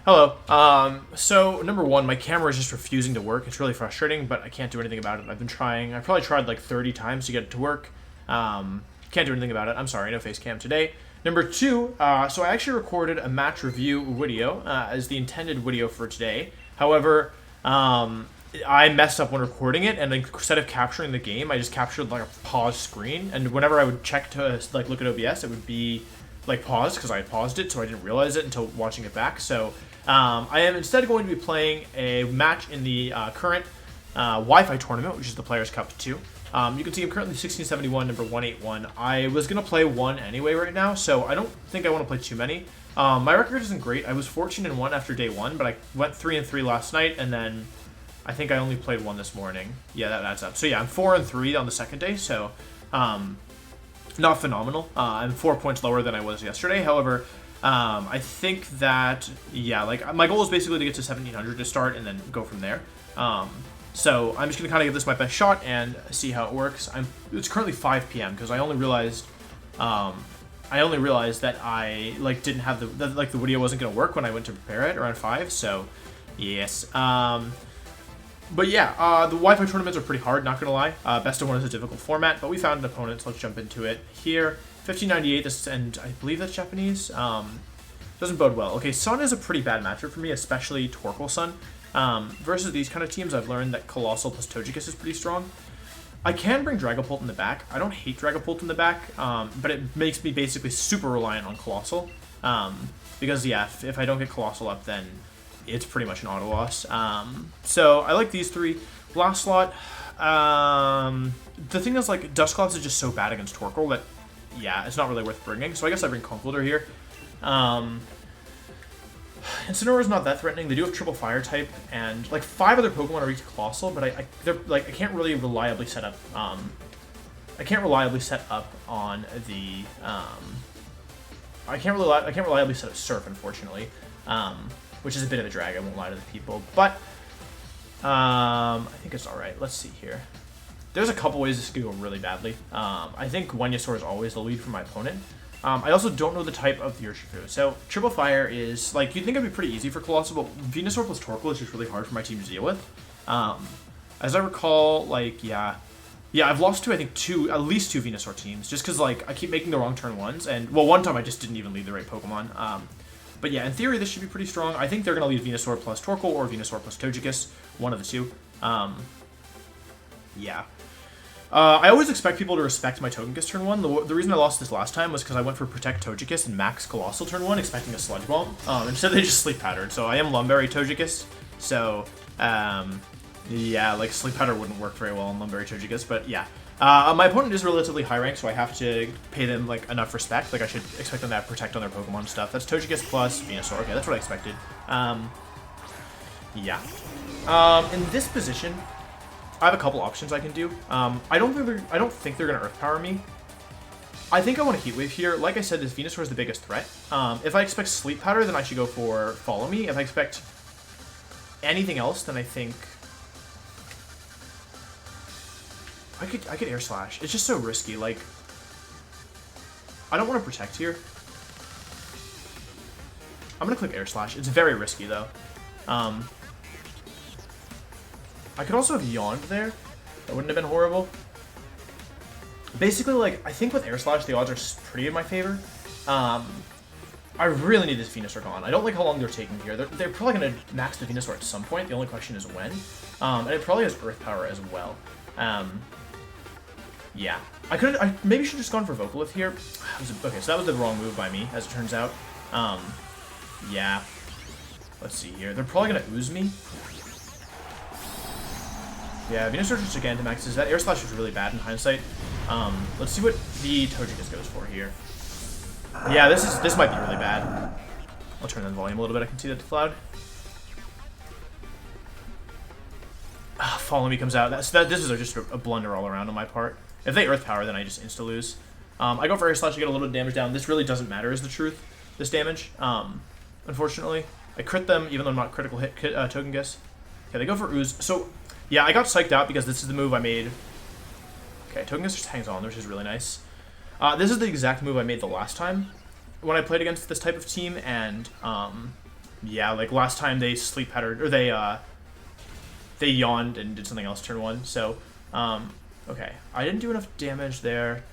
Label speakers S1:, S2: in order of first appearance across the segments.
S1: Hello. So number one, my camera is just refusing to work. It's really frustrating, but I can't do anything about it. I've been trying. I've probably tried like 30 times to get it to work. Can't do anything about it. I'm sorry, no face cam today. Number two, so I actually recorded a match review video as the intended video for today. However, I messed up when recording it, and instead of capturing the game, I just captured like a paused screen. And whenever I would check to like look at OBS, it would be like paused because I had paused it, so I didn't realize it until watching it back. So I am instead going to be playing a match in the current Wi-Fi tournament, which is the Players' Cup 2. You can see I'm currently 1671, number 181. I was going to play one anyway right now, so I don't think I want to play too many. My record isn't great. I was 14-1 after day one, but I went 3-3 last night, and then I think I only played one this morning. Yeah, that adds up. So yeah, I'm 4-3 on the second day, so not phenomenal. I'm 4 points lower than I was yesterday. However, I think that, yeah, like my goal is basically to get to 1700 to start and then go from there. So I'm just going to kind of give this my best shot and see how it works. It's currently 5 p.m. because I only realized that I like didn't have the video wasn't going to work when I went to prepare it around 5. So yes. But yeah, the Wi-Fi tournaments are pretty hard, not gonna lie. Best of one is a difficult format, but we found an opponent, so let's jump into it here. 1598, this, and I believe that's Japanese. Doesn't bode well. Okay, Sun is a pretty bad matchup for me, especially Torkoal Sun. Versus these kind of teams, I've learned that Colossal plus Togekiss is pretty strong. I can bring Dragapult in the back. I don't hate Dragapult in the back, but it makes me basically super reliant on Colossal. Because, yeah, if I don't get Colossal up, then it's pretty much an auto loss. So I like these three. Last slot, the thing is, like, Dusclops is just so bad against Torkoal that, yeah, it's not really worth bringing. So I guess I bring Conkeldurr here. Incineroar is not that threatening. They do have triple fire type, and like 5 other Pokemon are weak to Colossal, but I can't really reliably set up. I can't reliably set up on the. I can't reliably set up Surf, unfortunately, which is a bit of a drag. I won't lie to the people, but I think it's all right. Let's see here. There's a couple ways this could go really badly. I think Venusaur is always the lead for my opponent. I also don't know the type of the Urshifu. So, Triple Fire is, like, you'd think it'd be pretty easy for Colossal, but Venusaur plus Torkoal is just really hard for my team to deal with. As I recall, like, yeah, I've lost to, I think, at least two Venusaur teams, just because, like, I keep making the wrong turn ones, and, well, one time I just didn't even lead the right Pokemon. But yeah, in theory, this should be pretty strong. I think they're going to lead Venusaur plus Torkoal or Venusaur plus Togekiss, one of the two. Yeah. I always expect people to respect my Togekiss turn 1. The reason I lost this last time was because I went for Protect Togekiss and Max Colossal turn 1, expecting a Sludge Bomb. Instead, they just Sleep Patterned. So I am Lumberry Togekiss. So, yeah, like Sleep Pattern wouldn't work very well on Lumberry Togekiss, but yeah. My opponent is relatively high ranked, so I have to pay them like enough respect. Like I should expect them to have Protect on their Pokemon and stuff. That's Togekiss plus Venusaur. Okay, that's what I expected. Yeah. In this position, I have a couple options I can do. I don't think they're gonna Earth Power me. I think I want to Heat Wave here. Like I said, this Venusaur is the biggest threat. If I expect Sleep Powder, then I should go for Follow Me. If I expect anything else, then I think I could Air Slash. It's just so risky. Like, I don't want to Protect here. I'm gonna click Air Slash. It's very risky though. I could also have Yawned there. That wouldn't have been horrible. Basically, like, I think with Air Slash, the odds are pretty in my favor. I really need this Venusaur gone. I don't like how long they're taking here. They're probably going to max the Venusaur at some point. The only question is when. And it probably has Earth Power as well. Yeah. I maybe should have just gone for Vocalith here. Okay, so that was the wrong move by me, as it turns out. Yeah. Let's see here. They're probably going to Ooze me. Yeah, Venusaur just again to maxes. That Air Slash was really bad in hindsight. Let's see what the Togekiss goes for here. Yeah, this might be really bad. I'll turn down the volume a little bit. I can see that loud. Follow Me comes out. This is just a blunder all around on my part. If they Earth Power, then I just insta-lose. I go for Air Slash to get a little bit of damage down. This really doesn't matter, is the truth. This damage, unfortunately. I crit them, even though I'm not critical hit Togekiss. Okay, they go for Ooze. So, yeah, I got psyched out because this is the move I made. Okay, Togekiss just hangs on, which is really nice. This is the exact move I made the last time when I played against this type of team, and Yeah, like last time they sleep patterned, or they yawned and did something else turn 1. So, okay, I didn't do enough damage there.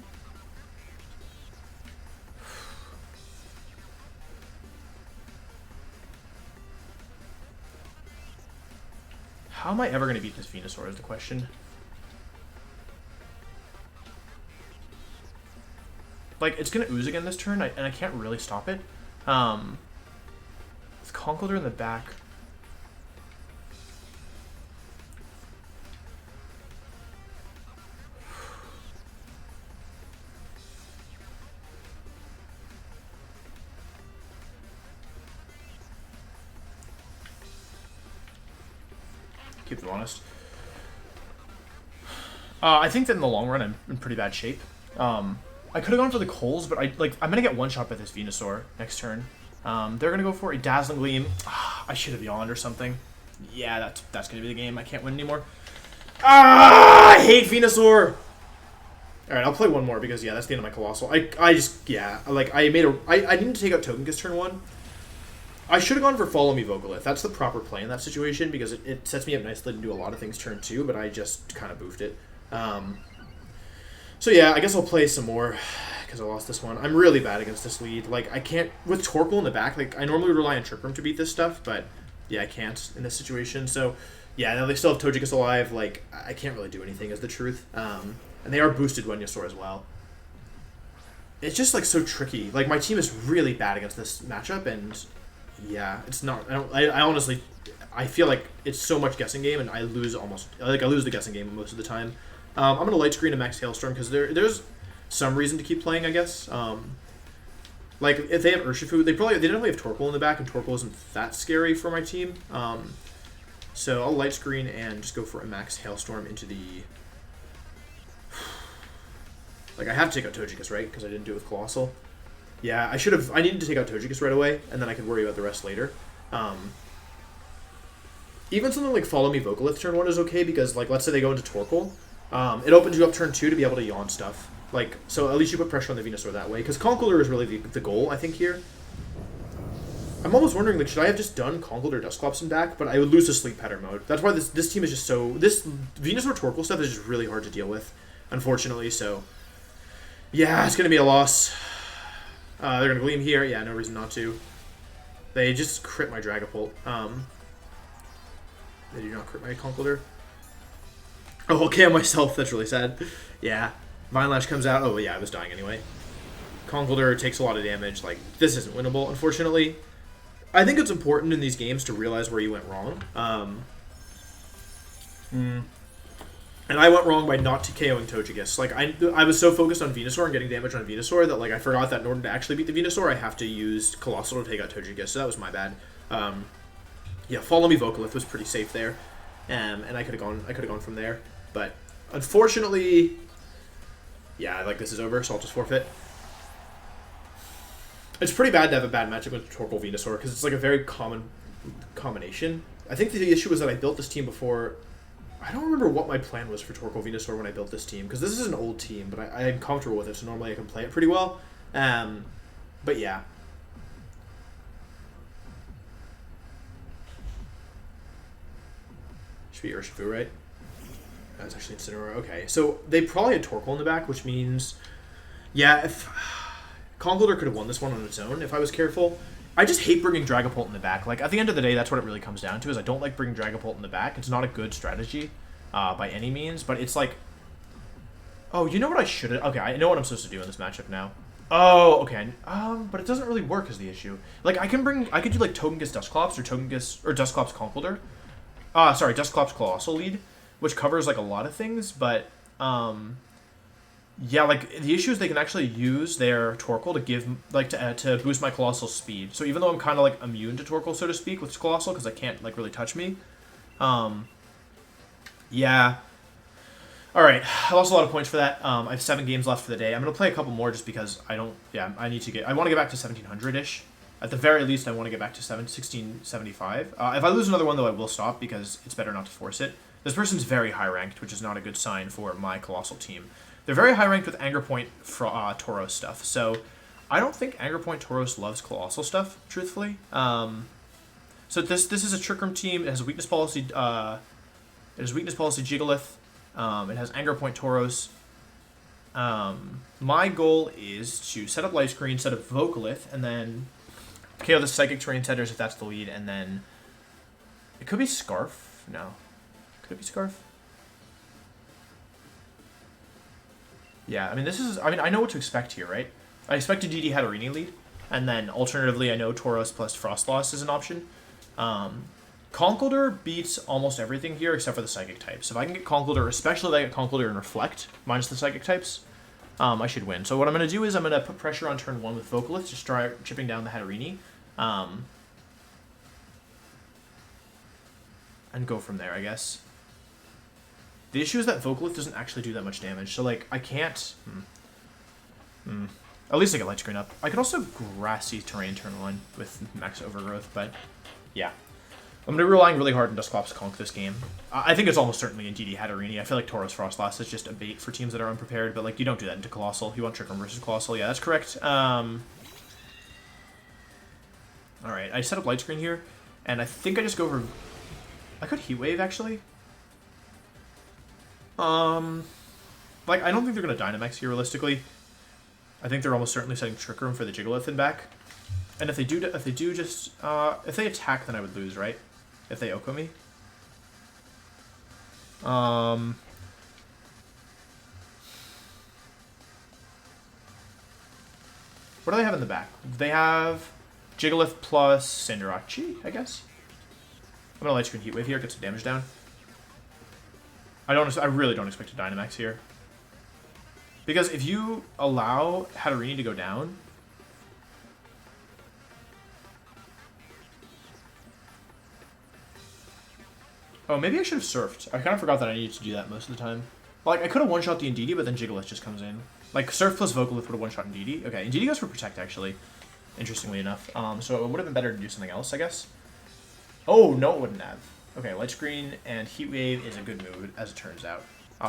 S1: How am I ever going to beat this Venusaur is the question. Like, it's going to ooze again this turn, and I can't really stop it. With Conkeldurr in the back. Keep them honest. I think that in the long run, I'm in pretty bad shape. I could have gone for the Coals, but I'm gonna get one shot by this Venusaur next turn. They're gonna go for a Dazzling Gleam. I should have yawned or something. Yeah, that's gonna be the game. I can't win anymore. I hate Venusaur. All right, I'll play one more because yeah, that's the end of my Colossal. I just yeah, like I need to take out Togekiss turn 1. I should have gone for Follow Me Vocalith. That's the proper play in that situation because it sets me up nicely to do a lot of things turn 2, but I just kind of boofed it. So yeah, I guess I'll play some more because I lost this one. I'm really bad against this lead. Like, I can't... With Torkoal in the back, like, I normally rely on Trick Room to beat this stuff, but yeah, I can't in this situation. So yeah, now they still have Togekiss alive. Like, I can't really do anything is the truth. And they are boosted Venusaur as well. It's just, like, so tricky. Like, my team is really bad against this matchup, and yeah, it's not... I honestly... I feel like it's so much guessing game, and I lose almost... Like, I lose the guessing game most of the time. I'm going to Light Screen and Max Hailstorm, because there's some reason to keep playing, I guess. Like, if they have Urshifu, they definitely have Torkoal in the back, and Torkoal isn't that scary for my team. So I'll Light Screen and just go for a Max Hailstorm into the... Like, I have to take out Togekiss, right? Because I didn't do it with Colossal. Yeah, I needed to take out Togekiss right away, and then I could worry about the rest later. Even something like Follow Me Vocalith turn 1 is okay, because, like, let's say they go into Torkoal. It opens you up turn 2 to be able to yawn stuff. Like, so at least you put pressure on the Venusaur that way. Because Conkeldurr is really the goal, I think, here. I'm almost wondering, like, should I have just done Conkeldurr Dusclops in back? But I would lose to Sleep Pattern mode. That's why this team is just so... This Venusaur Torkoal stuff is just really hard to deal with, unfortunately, so... Yeah, it's going to be a loss. They're going to Gleam here. Yeah, no reason not to. They just crit my Dragapult. They do not crit my Conkeldurr. Oh, okay on myself. That's really sad. Yeah. Vine Lash comes out. Oh, yeah, I was dying anyway. Conkeldurr takes a lot of damage. Like, this isn't winnable, unfortunately. I think it's important in these games to realize where you went wrong. And I went wrong by not KOing Togekiss. Like, I was so focused on Venusaur and getting damage on Venusaur that, like, I forgot that in order to actually beat the Venusaur, I have to use Colossal to take out Togekiss. So that was my bad. Yeah, Follow Me Vocalith was pretty safe there. And I could have gone from there. But unfortunately, yeah, like, this is over, so I'll just forfeit. It's pretty bad to have a bad matchup with Torkoal Venusaur because it's like a very common combination. I think the issue was that I built this team before. I don't remember what my plan was for Torkoal Venusaur when I built this team because this is an old team, but I am comfortable with it, so normally I can play it pretty well. But yeah. Should be Urshifu, right? That's actually Incineroar. Okay, so they probably had Torkoal in the back, which means, yeah, if Conkeldurr could have won this one on its own if I was careful. I just hate bringing Dragapult in the back. Like, at the end of the day, that's what it really comes down to, is I don't like bringing Dragapult in the back. It's not a good strategy by any means, but it's like... Oh, you know what I should have... Okay, I know what I'm supposed to do in this matchup now. Oh, okay. But it doesn't really work is the issue. Like, I could do, like, Togekiss Dusclops or Dusclops Conkeldurr. Sorry, Dusclops Colossal lead, which covers, like, a lot of things, but... Yeah, like, the issue is they can actually use their Torkoal to give, like, to boost my Colossal speed. So even though I'm kind of, like, immune to Torkoal, so to speak, with Colossal, because I can't, like, really touch me. Yeah. Alright, I lost a lot of points for that. I have 7 games left for the day. I'm going to play a couple more just because I want to get back to 1700-ish. At the very least, I want to get back to 1675. If I lose another one, though, I will stop because it's better not to force it. This person's very high ranked, which is not a good sign for my Colossal team. They're very high ranked with Anger Point Tauros stuff, so I don't think Anger Point Tauros loves Colossal stuff, truthfully. So this is a Trick Room team. It has a weakness policy. It has weakness policy Jigalith. It has anger point Tauros. My goal is to set up light screen, set up Vocalith, and then KO the psychic terrain setters if that's the lead, and then it could be Scarf. No, could it be Scarf? Yeah, I mean I know what to expect here, right? I expect a DD Hatterini lead, and then alternatively I know Tauros plus Frostloss is an option. Conkeldurr beats almost everything here except for the psychic types. If I can get Conkeldurr, especially if I get Conkeldurr and Reflect, minus the psychic types, I should win. So what I'm going to do is I'm going to put pressure on turn 1 with Vocalith, just start chipping down the Hatterini, and go from there, I guess. The issue is that Vocalith doesn't actually do that much damage, so like I can't... At least I get light screen up. I could also Grassy Terrain turn 1 with max Overgrowth, but yeah. I'm going to be relying really hard on Dusclops Conk this game. I think it's almost certainly in DD Hatterini. I feel like Tauros Frostlass is just a bait for teams that are unprepared, but like you don't do that into Colossal. You want Trick Room versus Colossal. Yeah, that's correct. Alright, I set up light screen here, and I think I just go for... I could Heat Wave, actually. Like, I don't think they're going to Dynamax here, realistically. I think they're almost certainly setting Trick Room for the Jigalith in back. And if they attack, then I would lose, right? If they Oko me. What do they have in the back? They have Jigalith plus Sandarachi, I guess. I'm gonna light screen Heat Wave here, get some damage down. I really don't expect a Dynamax here. Because if you allow Hatterini to go down, oh, maybe I should have surfed. I kind of forgot that I needed to do that most of the time. Like, I could have one-shot the Indeedee, but then Jigalith just comes in. Like, Surf plus Vocalith would have one-shot Indeedee. Okay, Indeedee goes for Protect, actually. Interestingly enough. So it would have been better to do something else, I guess. Oh, no, it wouldn't have. Okay, Light Screen and Heat Wave is a good move, as it turns out.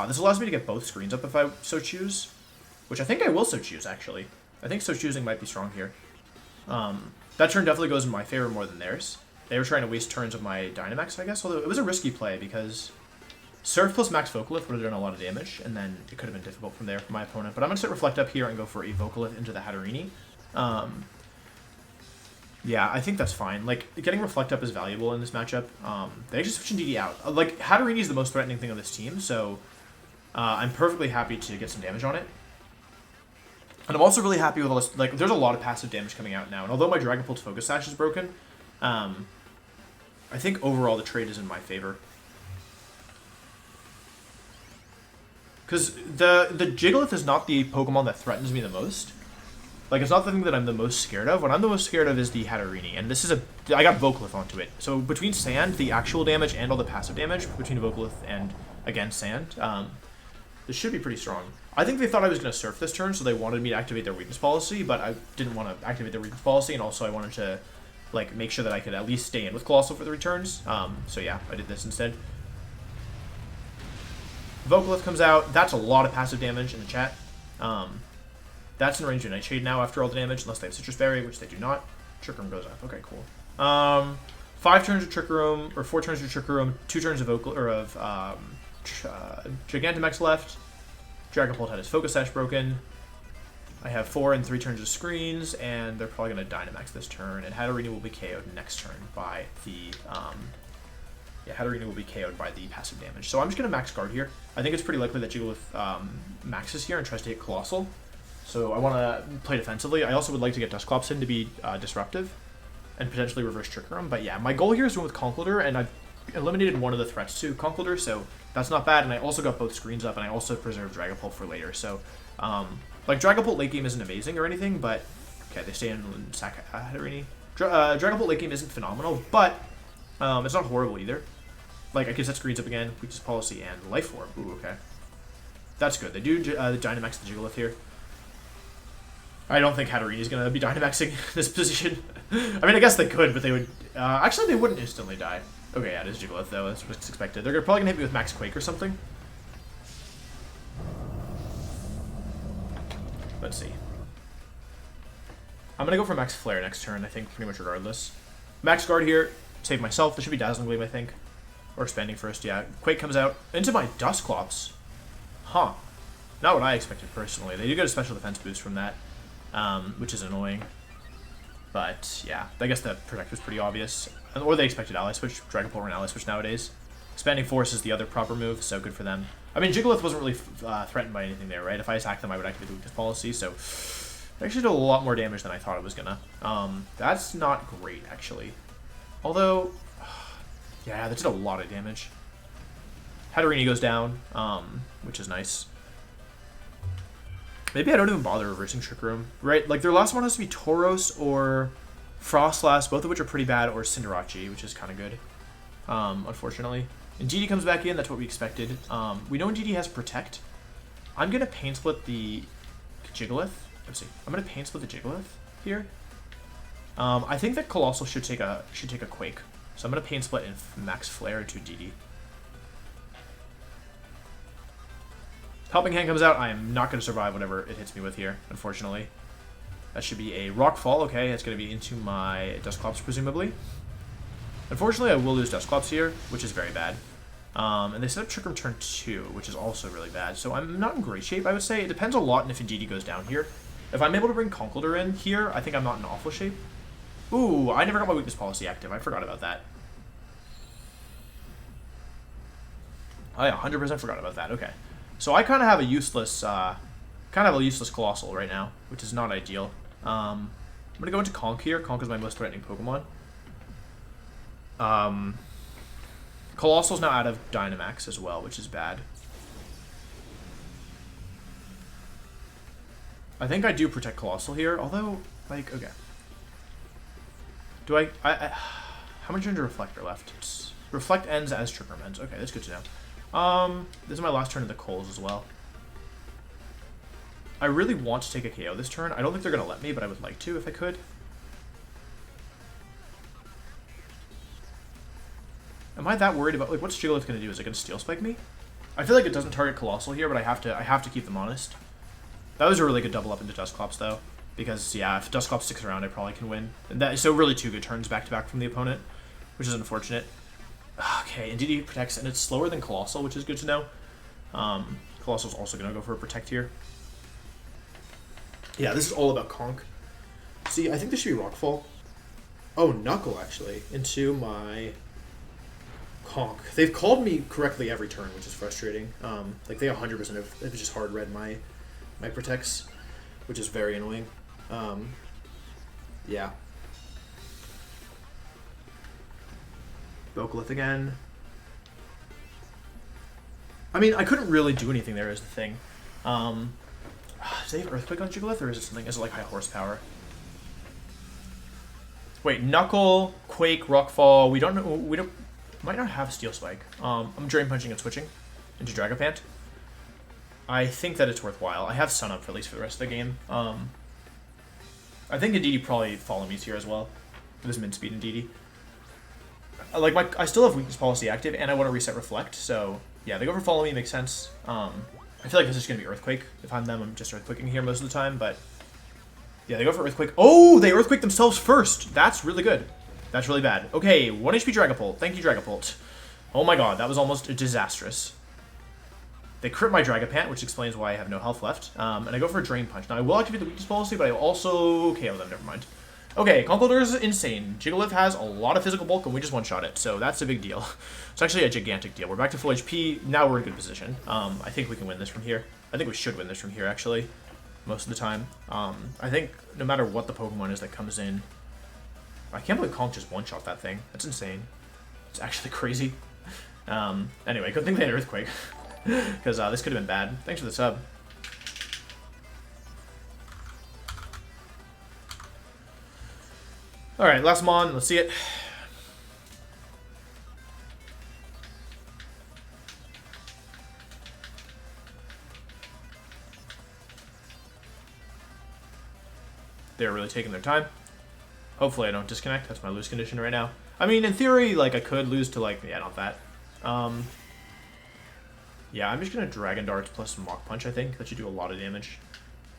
S1: This allows me to get both screens up if I so choose. Which I think I will so choose, actually. I think so choosing might be strong here. That turn definitely goes in my favor more than theirs. They were trying to waste turns of my Dynamax, I guess, although it was a risky play because Surf plus Max Vocalith would have done a lot of damage, and then it could have been difficult from there for my opponent. But I'm going to set Reflect up here and go for a Vocalith into the Hatterini. Yeah, I think that's fine. Like, getting Reflect up is valuable in this matchup. They actually switched DD out. Like, Hatterini is the most threatening thing on this team, so I'm perfectly happy to get some damage on it. And I'm also really happy with all this. Like, there's a lot of passive damage coming out now, and although my Dragon Pulse Focus Sash is broken, I think overall the trade is in my favor. Because the Jigalith is not the Pokemon that threatens me the most. Like, it's not the thing that I'm the most scared of. What I'm the most scared of is the Hatterini, and this is I got Vocalith onto it. So between Sand, the actual damage, and all the passive damage, between Vocalith and, again, Sand, this should be pretty strong. I think they thought I was going to Surf this turn, so they wanted me to activate their weakness policy, but I didn't want to activate their weakness policy, and also I wanted to like make sure that I could at least stay in with Colossal for the returns. So yeah, I did this instead. Vocalith comes out. That's a lot of passive damage in the chat. That's in range of Nightshade now after all the damage, unless they have Citrus Berry, which they do not. Trick Room goes up. Okay, cool. 5 turns of Trick Room, or 4 turns of Trick Room, 2 turns of Gigantamax left. Dragon Pulse had his Focus Sash broken. I have 4 and 3 turns of screens, and they're probably going to Dynamax this turn, and Hatterini will be KO'd next turn by the, Hatterini will be KO'd by the passive damage. So I'm just going to max guard here. I think it's pretty likely that Jigalith maxes here and tries to hit Colossal. So I want to play defensively. I also would like to get Dusclops in to be disruptive and potentially reverse Trick Room. But yeah, my goal here is to win with Conkeldurr, and I've eliminated one of the threats to Conkeldurr, so that's not bad. And I also got both screens up, and I also preserved Dragapult for later. So, like, Dragapult late game isn't amazing or anything, but okay, they stay in Sack Hatterini. Dragapult late game isn't phenomenal, but it's not horrible either. Like, I can set screens up again, weakness policy, and Life Orb. Ooh, okay. That's good. They do the Dynamax the Jigalith here. I don't think Hatterini is going to be Dynamaxing this position. I mean, I guess they could, but they would... actually, they wouldn't instantly die. Okay, yeah, it is Jigalith, though. That's what's expected. They're probably going to hit me with Max Quake or something. Let's see. I'm going to go for Max Flare next turn, I think, pretty much regardless. Max Guard here. Save myself. This should be Dazzling Gleam, I think. Or Expanding First, yeah. Quake comes out into my Dusclops. Huh. Not what I expected, personally. They do get a special defense boost from that, which is annoying. But, yeah. I guess the Protect was pretty obvious. Or they expected Ally Switch. Dragon Ball and Ally Switch nowadays. Expanding Force is the other proper move, so good for them. I mean, Jigglypuff wasn't really threatened by anything there, right? If I attacked them, I would activate the weakness policy, so they actually did a lot more damage than I thought it was gonna. That's not great, actually. Although, yeah, that did a lot of damage. Hatterini goes down, which is nice. Maybe I don't even bother reversing Trick Room, right? Like, their last one has to be Tauros or Frostlass, both of which are pretty bad, or Cinderace, which is kind of good, unfortunately. And DD comes back in, that's what we expected. We know DD has Protect. I'm going to Pain Split the Jigglypuff. Let's see. I'm going to Pain Split the Jigglypuff here. I think that Colossal should take a Quake. So I'm going to Pain Split and Max Flare into DD. Helping Hand comes out. I am not going to survive whatever it hits me with here, unfortunately. That should be a Rock Fall. Okay, it's going to be into my Dusclops, presumably. Unfortunately, I will lose Dusclops here, which is very bad. And they set up Trick Room turn 2, which is also really bad. So I'm not in great shape, I would say. It depends a lot on if Indeedee goes down here. If I'm able to bring Conkeldurr in here, I think I'm not in awful shape. Ooh, I never got my weakness policy active. I forgot about that. I 100% forgot about that. Okay. So I kind of have a useless, Colossal right now, which is not ideal. I'm going to go into Conk here. Conk is my most threatening Pokemon. Colossal's now out of Dynamax as well, which is bad. I think I do protect Colossal here, although, like, okay. Do I how much under Reflector left? Reflect ends as Trick Room ends. Okay, that's good to know. This is my last turn of the Coals as well. I really want to take a KO this turn. I don't think they're going to let me, but I would like to if I could. Am I that worried about, like, what's Jigglypuff going to do? Is it going to Steel Spike me? I feel like it doesn't target Colossal here, but I have to keep them honest. That was a really good double up into Dusclops, though. Because, yeah, if Dusclops sticks around, I probably can win. And so really 2 good turns back-to-back from the opponent, which is unfortunate. Okay, Indeedee protects, and it's slower than Colossal, which is good to know. Colossal's also going to go for a Protect here. Yeah, this is all about Conk. See, I think this should be Rockfall. Oh, Knuckle, actually, into my Conk. They've called me correctly every turn, which is frustrating. Like, they 100% have just hard read my Protects, which is very annoying. Yeah. Vocalith again. I mean, I couldn't really do anything there is the thing. Does they have Earthquake on Jigglypuff, or is it something? Is it like high horsepower? Wait, Knuckle, Quake, Rockfall. We don't know. We don't. Might not have Steel Spike. I'm Drain Punching and switching into Dragapant. I think that it's worthwhile. I have Sun Up for at least for the rest of the game. I think Indeedee probably follow me here as well. With his min speed Indeedee. Like I still have weakness policy active, and I want to reset Reflect. So yeah, they go for follow me makes sense. I feel like this is gonna be Earthquake. If I'm them, I'm just Earthquaking here most of the time. But yeah, they go for Earthquake. Oh, they Earthquake themselves first. That's really good. That's really bad. Okay, 1 HP Dragapult. Thank you, Dragapult. Oh my god, that was almost disastrous. They crit my Dragapant, which explains why I have no health left. And I go for a Drain Punch. Now, I will activate the weakness policy, but I also KO them. Never mind. Okay, Conkeldurr is insane. Jigglypuff has a lot of physical bulk, and we just one-shot it, so that's a big deal. It's actually a gigantic deal. We're back to full HP. Now we're in good position. I think we can win this from here. I think we should win this from here, actually, most of the time. I think no matter what the Pokemon is that comes in... I can't believe Conk just one-shot that thing. That's insane. It's actually crazy. Anyway, good thing they had Earthquake. Because this could have been bad. Thanks for the sub. Alright, last Mon. Let's see it. They're really taking their time. Hopefully I don't disconnect. That's my lose condition right now. I mean, in theory, like, I could lose to, like, yeah, not that. Yeah, I'm just going to Dragon Dart plus Mach Punch, I think. That should do a lot of damage.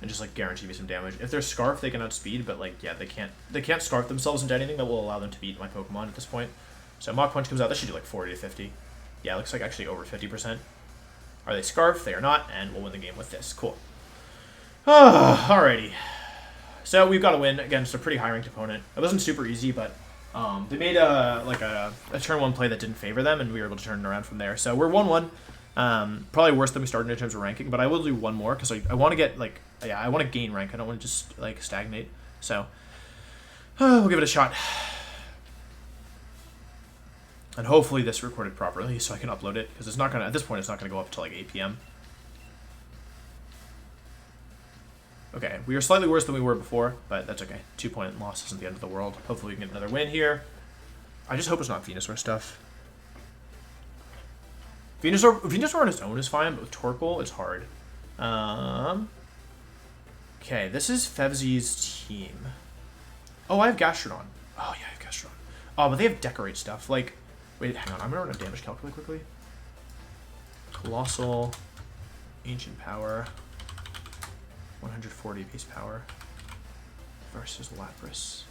S1: and just like guarantee me some damage. If they're Scarf, they can outspeed, but like yeah, they can't Scarf themselves into anything that will allow them to beat my Pokemon at this point. So Mach Punch comes out. That should do like 40 to 50. Yeah, it looks like actually over 50%. Are they Scarf? They are not, and we'll win the game with this. Cool. Alrighty. So we've got to win against a pretty high-ranked opponent. It wasn't super easy, but they made a turn 1 play that didn't favor them, and we were able to turn it around from there. So we're 1-1. Probably worse than we started in terms of ranking, but I will do one more because I want to get like I want to gain rank. I don't want to just like stagnate. So we'll give it a shot, and hopefully this recorded properly so I can upload it because it's not gonna at this point it's not gonna go up until like 8 p.m. Okay, we are slightly worse than we were before, but that's okay. 2-point loss isn't the end of the world. Hopefully we can get another win here. I just hope it's not Venusaur stuff. Venusaur on its own is fine, but with Torkoal, it's hard. Okay, this is Fevzi's team. Oh, I have Gastrodon. Oh, yeah, I have Gastrodon. Oh, but they have Decorate stuff. Like, wait, hang on. I'm going to run a damage calc really quickly. Colossal, Ancient Power, 140 base power versus Lapras.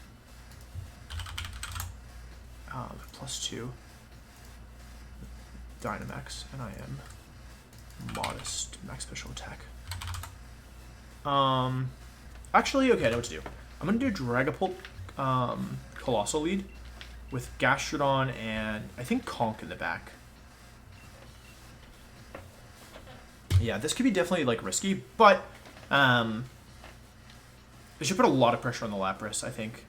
S1: +2. Dynamax, and I am modest max special attack. Actually, okay, I know what to do. I'm gonna do Dragapult, Colossal lead with Gastrodon and I think Conk in the back. Yeah, this could be definitely like risky, but it should put a lot of pressure on the Lapras, I think.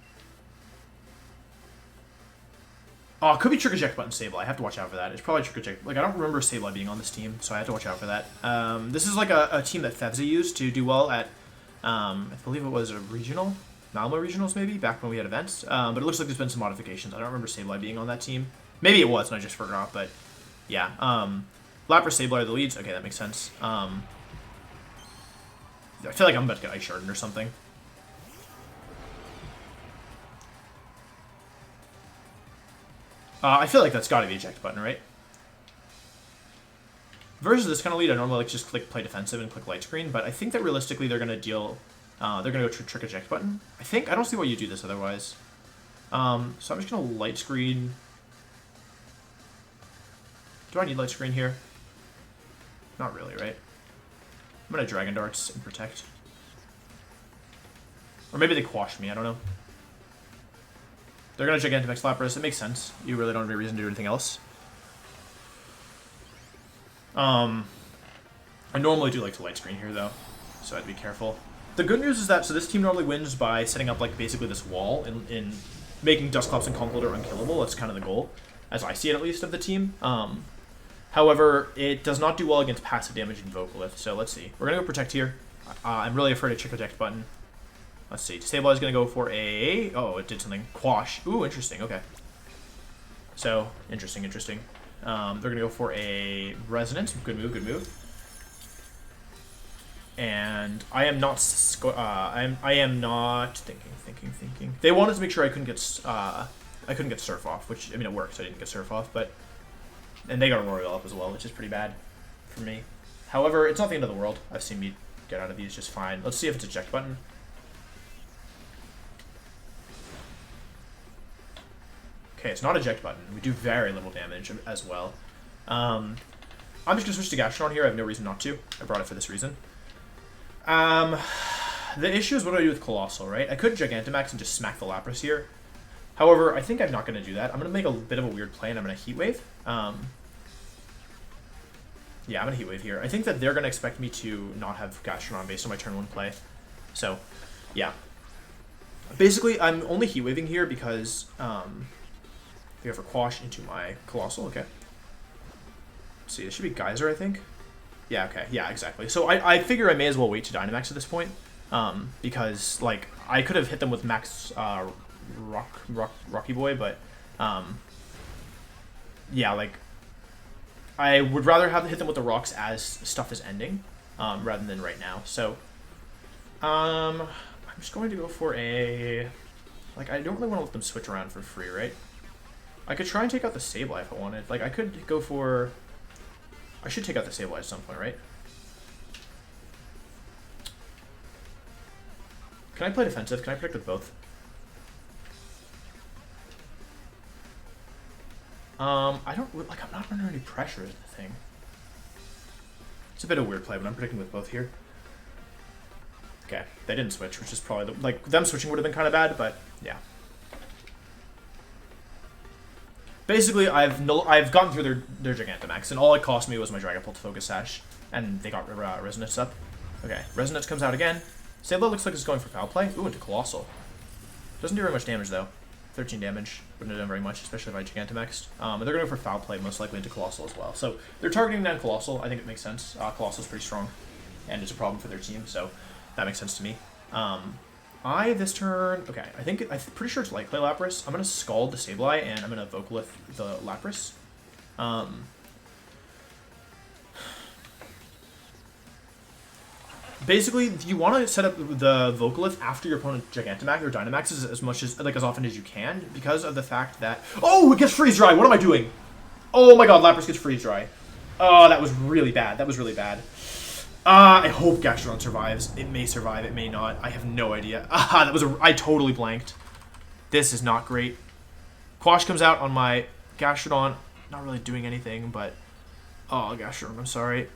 S1: Oh, it could be Trick Eject button Sableye. I have to watch out for that. It's probably Trick Eject. Like, I don't remember Sableye being on this team, so I have to watch out for that. This is like a team that Fevzi used to do well at, I believe it was a regional, Malmo regionals maybe, back when we had events. But it looks like there's been some modifications. I don't remember Sableye being on that team. Maybe it was, and I just forgot, but yeah. Lapras, Sableye are the leads. Okay, that makes sense. I feel like I'm about to get Ice Sharded or something. I feel like that's got to be eject button, right? Versus this kind of lead, I normally like just play defensive and click light screen, but I think that realistically they're gonna deal. They're gonna go trick eject button. I don't see why you do this otherwise. So I'm just gonna light screen. Do I need light screen here? Not really, right? I'm gonna Dragon Darts and protect. Or maybe they quash me. I don't know. They're going to Gigantamax Lapras. It makes sense. You really don't have any reason to do anything else. I normally do like to light screen here, though, so I'd be careful. The good news is that, so this team normally wins by setting up, like, basically this wall in making Dusclops and Conkeldurr unkillable. That's kind of the goal, as I see it, at least, of the team. However, it does not do well against passive damage and Vocalith, so let's see. We're going to go Protect here. I'm really afraid of Trick Eject button. Let's see. Sableye is going to go for a... Oh, it did something. Quash. Ooh, interesting. Okay. So, interesting. They're going to go for a Resonance. Good move, good move. And I am not... I am not thinking. They wanted to make sure I couldn't get Surf off, which, I mean, it worked. I didn't get Surf off, but... And they got a Royal up as well, which is pretty bad for me. However, it's not the end of the world. I've seen me get out of these just fine. Let's see if it's eject button. Okay, it's not eject button. We do very little damage as well. I'm just going to switch to Gastrodon here. I have no reason not to. I brought it for this reason. The issue is what do I do with Colossal, right? I could Gigantamax and just smack the Lapras here. However, I think I'm not going to do that. I'm going to make a bit of a weird play, and I'm going to Heat Wave. Yeah, I'm going to Heat Wave here. I think that they're going to expect me to not have Gastrodon based on my turn 1 play. So, yeah. Basically, I'm only Heat Waving here because... They go for Quash into my Colossal, okay. Let's see, this should be Geyser, I think. Yeah, okay, yeah, exactly. So I figure I may as well wait to Dynamax at this point, because, like, I could have hit them with Max Rocky Boy, but, yeah, like, I would rather hit them with the rocks as stuff is ending, rather than right now. So, I'm just going to go for a, like, I don't really want to let them switch around for free, right? I could try and take out the Sableye if I wanted. Like, I could go for... I should take out the Sableye at some point, right? Can I play defensive? Can I predict with both? I don't, like, I'm not under any pressure is the thing. It's a bit of a weird play, but I'm predicting with both here. Okay, they didn't switch, which is probably, like, them switching would have been kind of bad, but, yeah. Basically, I've gotten through their Gigantamax, and all it cost me was my Dragapult to Focus Sash, and they got Resonance up. Okay, Resonance comes out again. Sableye looks like it's going for Foul Play. Ooh, into Colossal. Doesn't do very much damage, though. 13 damage. Wouldn't have done very much, especially if I Gigantamaxed. And they're going to go for Foul Play, most likely into Colossal as well. So they're targeting down Colossal. I think it makes sense. Colossal's pretty strong, and it's a problem for their team, so that makes sense to me. This turn... Okay, I'm pretty sure it's Light Clay Lapras. I'm going to Scald the Sableye, and I'm going to Vocalith the Lapras. Basically, you want to set up the Vocalith after your opponent Gigantamax or Dynamaxes as often as you can, because of the fact that... Oh, it gets Freeze Dry! What am I doing? Oh my god, Lapras gets Freeze Dry. Oh, that was really bad. That was really bad. I hope Gastrodon survives. It may survive, it may not. I have no idea. I totally blanked. This is not great. Quash comes out on my Gastrodon. Not really doing anything, but... Oh, Gastrodon, I'm sorry.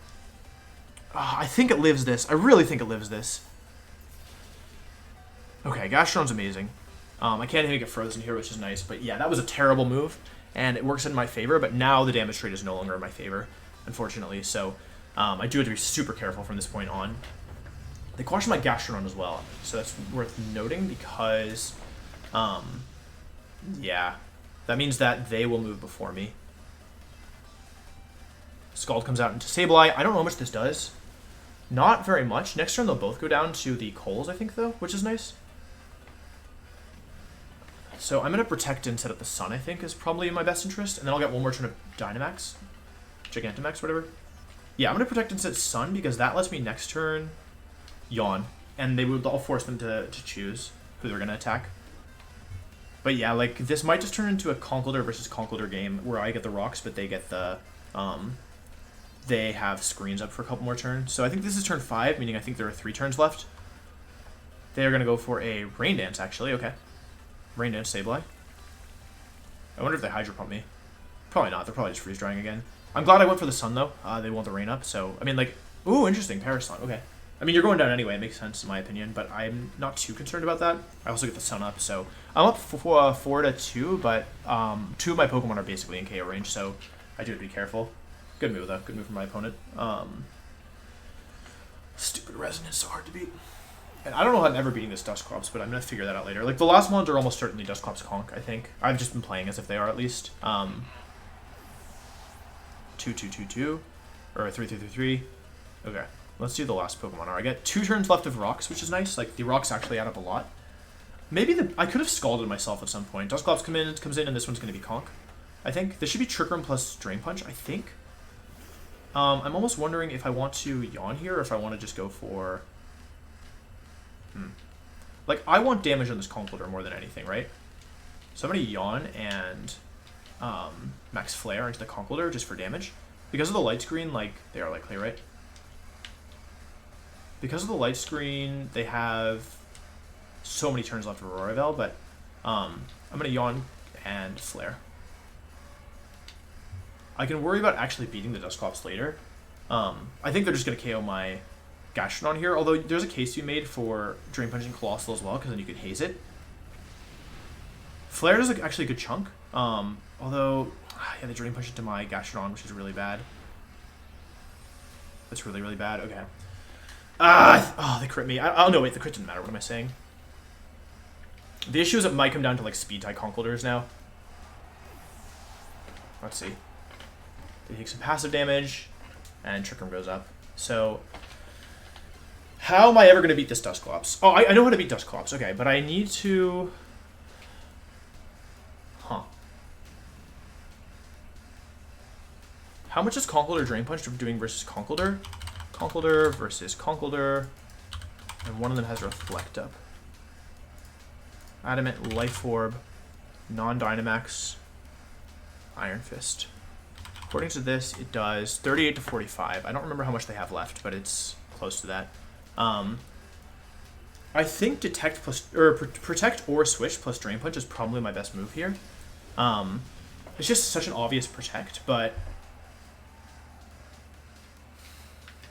S1: I think it lives this. I really think it lives this. Okay, Gastrodon's amazing. I can't even get frozen here, which is nice. But yeah, that was a terrible move, and it works in my favor. But now the damage trade is no longer in my favor, unfortunately. So I do have to be super careful from this point on. They quashed my Gastrodon as well, so that's worth noting because, yeah, that means that they will move before me. Scald comes out into Sableye. I don't know how much this does. Not very much. Next turn, they'll both go down to the Coals, I think, though, which is nice. So I'm going to Protect and set up the Sun, I think, is probably in my best interest. And then I'll get one more turn of Dynamax. Gigantamax, whatever. Yeah, I'm going to Protect and set Sun because that lets me next turn Yawn. And I'll force them to choose who they're going to attack. But yeah, like, this might just turn into a Conkeldurr versus Conkeldurr game where I get the rocks, but they get the... They have screens up for a couple more turns. So I think this is turn 5, meaning I think there are 3 turns left. They are going to go for a Rain Dance, actually. Okay. Rain Dance, Sableye. I wonder if they Hydro Pump me. Probably not. They're probably just Freeze Drying again. I'm glad I went for the Sun, though. They want the Rain up, so... I mean, like... Ooh, interesting. Parasol. Okay. I mean, you're going down anyway. It makes sense, in my opinion, but I'm not too concerned about that. I also get the Sun up, so... I'm up 4-2, but 2 of my Pokemon are basically in KO range, so I do have to be careful. Good move, though. Good move from my opponent. Stupid Resonance, so hard to beat. And I don't know how I'm ever beating this Dusclops, but I'm going to figure that out later. Like, the last ones are almost certainly Dusclops Conk, I think. I've just been playing as if they are, at least. 2-2-2-2. Or 3-3-3-3. Okay. Let's do the last Pokemon. I get 2 turns left of Rocks, which is nice. Like, the Rocks actually add up a lot. Maybe I could have Scalded myself at some point. Dusclops comes in, and this one's going to be Conk. I think. This should be Trick Room plus Drain Punch, I think. I'm almost wondering if I want to Yawn here, or if I want to just go for... Like, I want damage on this Conkeldurr more than anything, right? So I'm going to Yawn and Max Flare into the Conkeldurr just for damage. Because of the light screen, like, they are likely, right? Because of the light screen, they have so many turns left of Aurora Veil, but I'm going to Yawn and Flare. I can worry about actually beating the Dusclops later. I think they're just going to KO my Gastrodon here, although there's a case to be made for Drain Punching Colossal as well, because then you could haze it. Flare does actually a good chunk, although, yeah, they Drain Punch into my Gastrodon, which is really bad. That's really, really bad. Okay. Oh, they crit me. Oh, no, wait, the crit didn't matter. What am I saying? The issue is it might come down to, like, Speed-type Conkeldurrs now. Let's see. They take some passive damage, and Trick Room goes up. So, how am I ever going to beat this Dusclops? Oh, I know how to beat Dusclops. Okay, but I need to... Huh. How much is Conkeldurr Drain Punch doing versus Conkeldurr? Conkeldurr versus Conkeldurr. And one of them has Reflect up. Adamant, Life Orb, Non-Dynamax, Iron Fist. According to this, it does 38 to 45. I don't remember how much they have left, but it's close to that. I think detect plus or protect or switch plus drain punch is probably my best move here. It's just such an obvious protect, but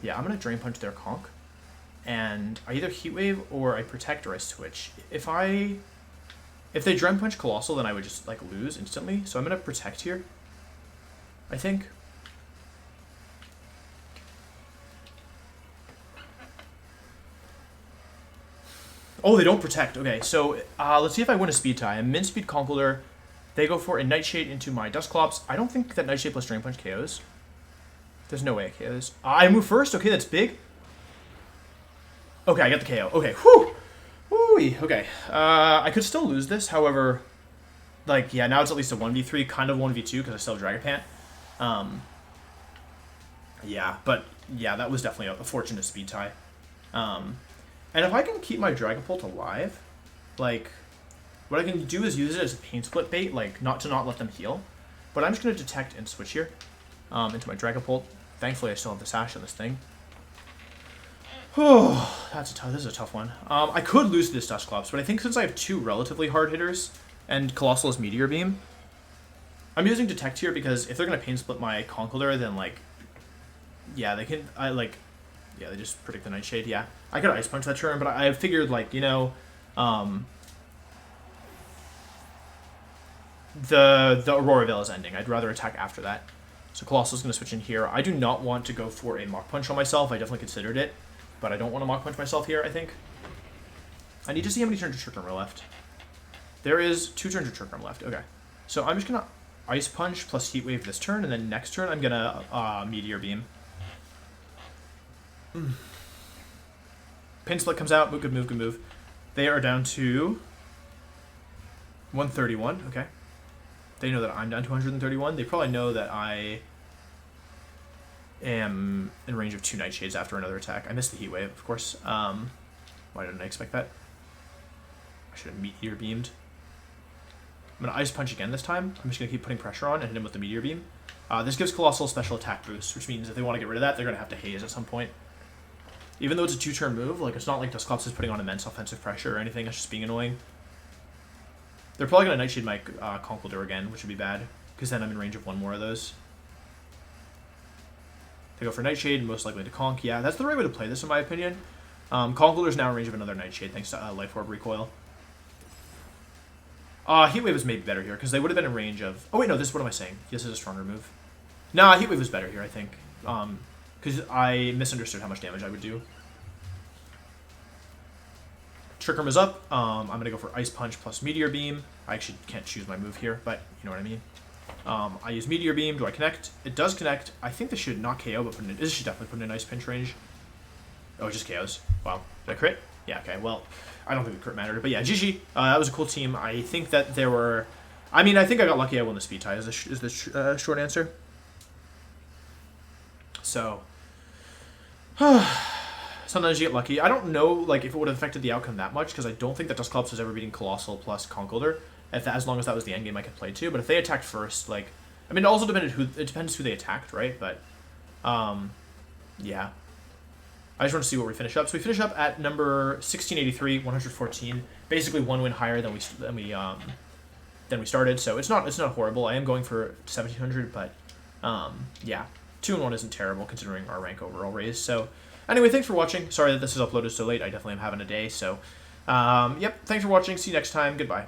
S1: yeah, I'm gonna drain punch their conk, and I either heat wave or I protect or I switch. If they drain punch colossal, then I would just like lose instantly. So I'm gonna protect here, I think. Oh, they don't protect. Okay, so let's see if I win a speed tie. I'm min speed Conkeldurr. They go for a Nightshade into my Dusclops. I don't think that Nightshade plus Drain Punch KOs. There's no way it KOs. I move first. Okay, that's big. Okay, I got the KO. Okay, whew. Woo-wee. Okay. I could still lose this. However, like, yeah, now it's at least a 1v3, kind of 1v2 because I still have Dragapant. Yeah, but yeah, that was definitely a fortunate speed tie. And if I can keep my Dragapult alive, like, what I can do is use it as a pain split bait, like, not let them heal. But I'm just going to detect and switch here into my Dragapult. Thankfully, I still have the sash on this thing. Oh, this is a tough one. I could lose this Dusclops, but I think since I have two relatively hard hitters and Colossal is Meteor Beam, I'm using detect here because if they're going to pain split my Conkeldurr, then, like, yeah, they can, yeah, they just predict the Nightshade, yeah. I could Ice Punch that turn, but I figured, like, you know, the Aurora Veil is ending. I'd rather attack after that. So Colossal's going to switch in here. I do not want to go for a Mach Punch on myself. I definitely considered it, but I don't want to Mach Punch myself here, I think. I need to see how many turns of Trick Room are left. There is 2 turns of Trick Room left. Okay. So I'm just going to Ice Punch plus Heat Wave this turn, and then next turn I'm going to Meteor Beam. Pain Split comes out. Good move, good move. They are down to 131. Okay. They know that I'm down to 131. They probably know that I am in range of 2 Nightshades after another attack. I missed the Heat Wave, of course. Why didn't I expect that? I should have Meteor Beamed. I'm going to Ice Punch again this time. I'm just going to keep putting pressure on and hit him with the Meteor Beam. This gives Colossal a special attack boost, which means if they want to get rid of that, they're going to have to Haze at some point. Even though it's a 2-turn move, like, it's not like Dusclops is putting on immense offensive pressure or anything. It's just being annoying. They're probably going to Nightshade my Conkeldurr again, which would be bad, because then I'm in range of 1 more of those. They go for Nightshade, most likely to Conk. Yeah, that's the right way to play this, in my opinion. Conkeldurr is now in range of another Nightshade, thanks to Life Orb Recoil. Heat Wave is maybe better here, because they would have been in range of... Oh, wait, no, what am I saying? This is a stronger move. Nah, Heat Wave is better here, I think. Because I misunderstood how much damage I would do. Trick Room is up. I'm going to go for Ice Punch plus Meteor Beam. I actually can't choose my move here, but you know what I mean. I use Meteor Beam. Do I connect? It does connect. I think this should not KO, but this should definitely put in a nice pinch range. Oh, it just KOs. Wow. Did I crit? Yeah, okay. Well, I don't think the crit mattered. But yeah, GG. That was a cool team. I think that there were... I mean, I think I got lucky I won the speed tie is the short answer. So... Sometimes you get lucky. I don't know, like, if it would have affected the outcome that much, because I don't think that Dusclops was ever beating Colossal plus Conkeldurr, as long as that was the endgame I could play to. But if they attacked first, like, I mean, it also depends who they attacked, right? But, yeah. I just want to see where we finish up. So we finish up at number 1683, 114, basically 1 win higher than we started. So it's not horrible. I am going for 1700, but, yeah, 2-1 isn't terrible considering our rank overall raise. So. Anyway, thanks for watching. Sorry that this is uploaded so late. I definitely am having a day. So, yep, thanks for watching. See you next time. Goodbye.